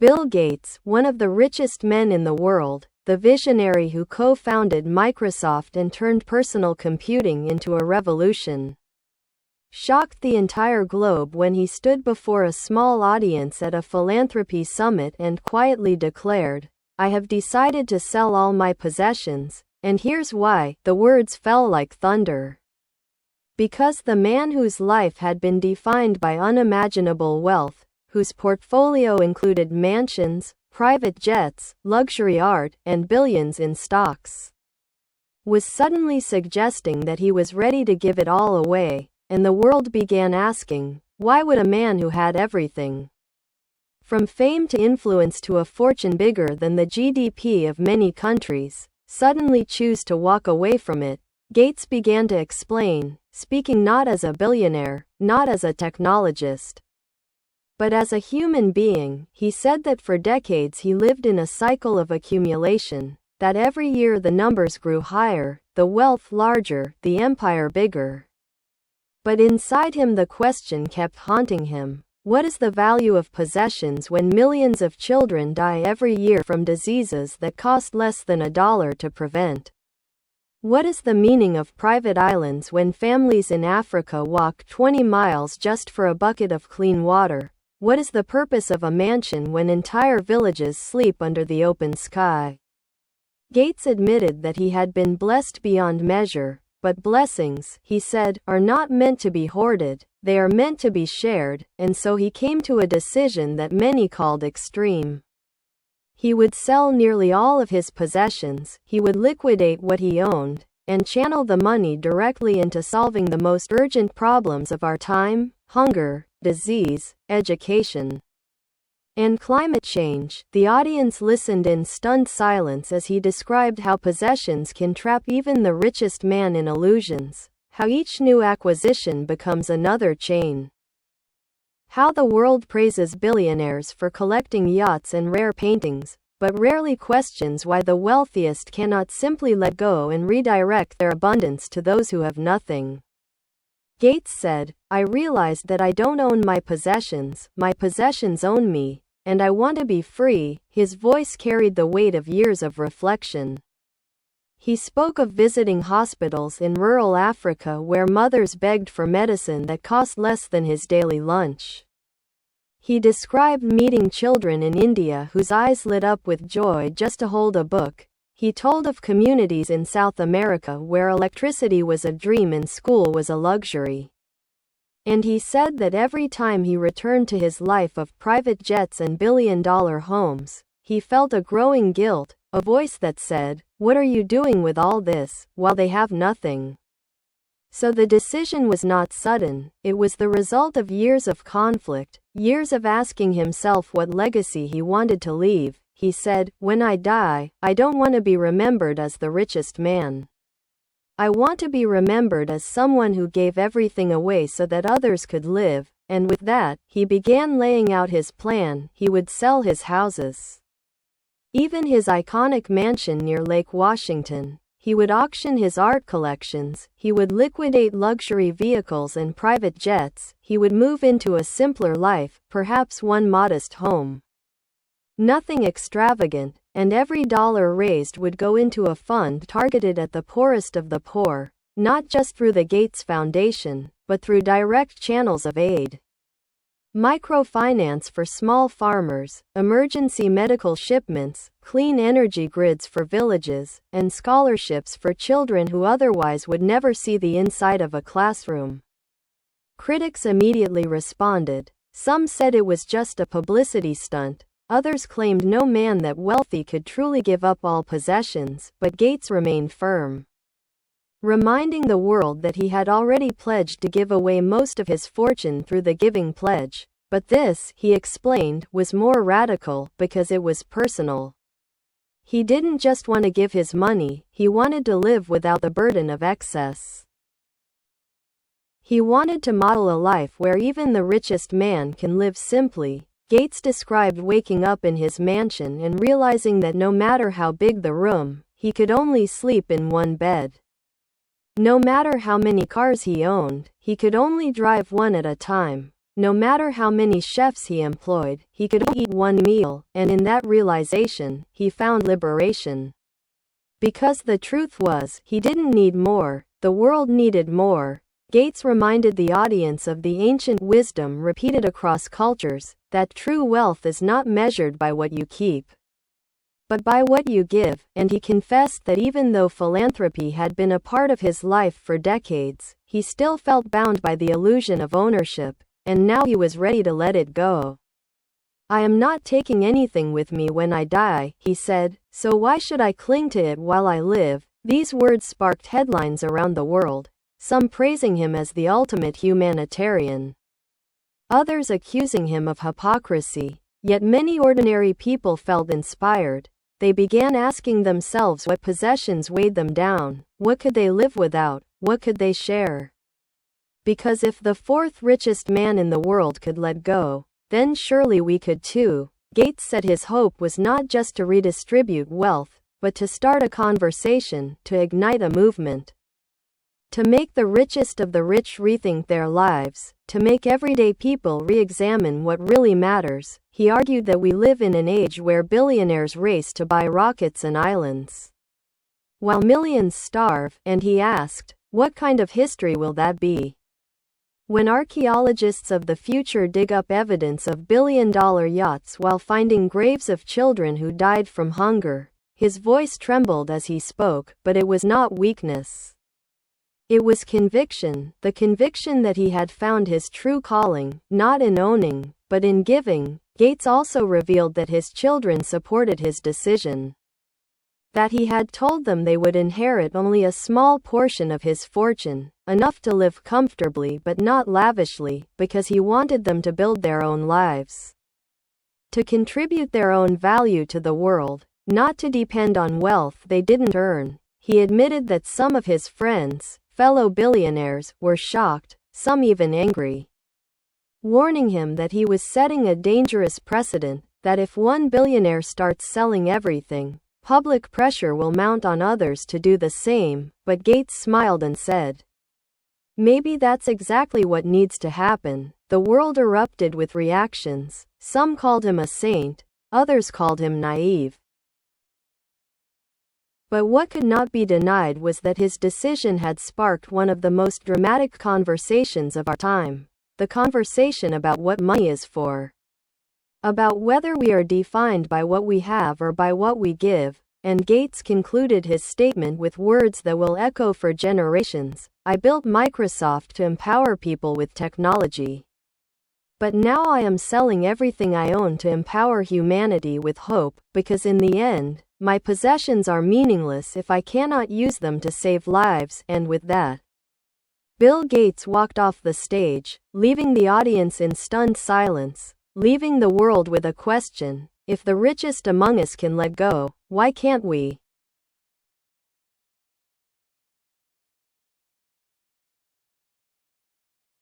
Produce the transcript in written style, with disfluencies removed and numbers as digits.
Bill Gates, one of the richest men in the world, the visionary who co-founded Microsoft and turned personal computing into a revolution, shocked the entire globe when he stood before a small audience at a philanthropy summit and quietly declared, "I have decided to sell all my possessions, and here's why." The words fell like thunder. Because the man whose life had been defined by unimaginable wealth, whose portfolio included mansions, private jets, luxury art, and billions in stocks, was suddenly suggesting that he was ready to give it all away, and the world began asking, why would a man who had everything, from fame to influence to a fortune bigger than the GDP of many countries, suddenly choose to walk away from it? Gates began to explain, speaking not as a billionaire, not as a technologist, but as a human being. He said that for decades he lived in a cycle of accumulation, that every year the numbers grew higher, the wealth larger, the empire bigger. But inside him the question kept haunting him. What is the value of possessions when millions of children die every year from diseases that cost less than $1 to prevent? What is the meaning of private islands when families in Africa walk 20 miles just for a bucket of clean water? What is the purpose of a mansion when entire villages sleep under the open sky? Gates admitted that he had been blessed beyond measure, but blessings, he said, are not meant to be hoarded, they are meant to be shared, and so he came to a decision that many called extreme. He would sell nearly all of his possessions, he would liquidate what he owned, and channel the money directly into solving the most urgent problems of our time: hunger, disease, education, and climate change. The audience listened in stunned silence as he described how possessions can trap even the richest man in illusions, how each new acquisition becomes another chain, how the world praises billionaires for collecting yachts and rare paintings, but rarely questions why the wealthiest cannot simply let go and redirect their abundance to those who have nothing. Gates said, "I realized that I don't own my possessions own me, and I want to be free." His voice carried the weight of years of reflection. He spoke of visiting hospitals in rural Africa where mothers begged for medicine that cost less than his daily lunch. He described meeting children in India whose eyes lit up with joy just to hold a book. He told of communities in South America where electricity was a dream and school was a luxury. And he said that every time he returned to his life of private jets and billion-dollar homes, he felt a growing guilt, a voice that said, "What are you doing with all this, while they have nothing?" So the decision was not sudden, it was the result of years of conflict, years of asking himself what legacy he wanted to leave. He said, "When I die, I don't want to be remembered as the richest man. I want to be remembered as someone who gave everything away so that others could live." And with that, he began laying out his plan. He would sell his houses, even his iconic mansion near Lake Washington. He would auction his art collections, he would liquidate luxury vehicles and private jets, he would move into a simpler life, perhaps one modest home. Nothing extravagant, and every dollar raised would go into a fund targeted at the poorest of the poor, not just through the Gates Foundation, but through direct channels of aid. Microfinance for small farmers, emergency medical shipments, clean energy grids for villages, and scholarships for children who otherwise would never see the inside of a classroom. Critics immediately responded. Some said it was just a publicity stunt. Others claimed no man that wealthy could truly give up all possessions, but Gates remained firm, reminding the world that he had already pledged to give away most of his fortune through the Giving Pledge. But this, he explained, was more radical, because it was personal. He didn't just want to give his money, he wanted to live without the burden of excess. He wanted to model a life where even the richest man can live simply. Gates described waking up in his mansion and realizing that no matter how big the room, he could only sleep in one bed. No matter how many cars he owned, he could only drive one at a time. No matter how many chefs he employed, he could only eat one meal, and in that realization, he found liberation. Because the truth was, he didn't need more, the world needed more. Gates reminded the audience of the ancient wisdom repeated across cultures, that true wealth is not measured by what you keep, but by what you give, and he confessed that even though philanthropy had been a part of his life for decades, he still felt bound by the illusion of ownership, and now he was ready to let it go. I am not taking anything with me when I die, he said, so why should I cling to it while I live? These words sparked headlines around the world, some praising him as the ultimate humanitarian, others accusing him of hypocrisy. Yet many ordinary people felt inspired. They began asking themselves what possessions weighed them down, what could they live without, what could they share? Because if the fourth richest man in the world could let go, then surely we could too. Gates said his hope was not just to redistribute wealth, but to start a conversation, to ignite a movement, to make the richest of the rich rethink their lives, to make everyday people re-examine what really matters. He argued that we live in an age where billionaires race to buy rockets and islands, while millions starve, and he asked, what kind of history will that be? When archaeologists of the future dig up evidence of billion-dollar yachts while finding graves of children who died from hunger, his voice trembled as he spoke, but it was not weakness. It was conviction, the conviction that he had found his true calling, not in owning, but in giving. Gates also revealed that his children supported his decision, that he had told them they would inherit only a small portion of his fortune, enough to live comfortably but not lavishly, because he wanted them to build their own lives, to contribute their own value to the world, not to depend on wealth they didn't earn. He admitted that some of his friends, fellow billionaires, were shocked, some even angry, warning him that he was setting a dangerous precedent, that if one billionaire starts selling everything, public pressure will mount on others to do the same. But Gates smiled and said, maybe that's exactly what needs to happen. The world erupted with reactions. Some called him a saint, others called him naive. But what could not be denied was that his decision had sparked one of the most dramatic conversations of our time. The conversation about what money is for. About whether we are defined by what we have or by what we give. And Gates concluded his statement with words that will echo for generations. I built Microsoft to empower people with technology. But now I am selling everything I own to empower humanity with hope, because in the end, my possessions are meaningless if I cannot use them to save lives. And with that, Bill Gates walked off the stage, leaving the audience in stunned silence, leaving the world with a question: if the richest among us can let go, why can't we?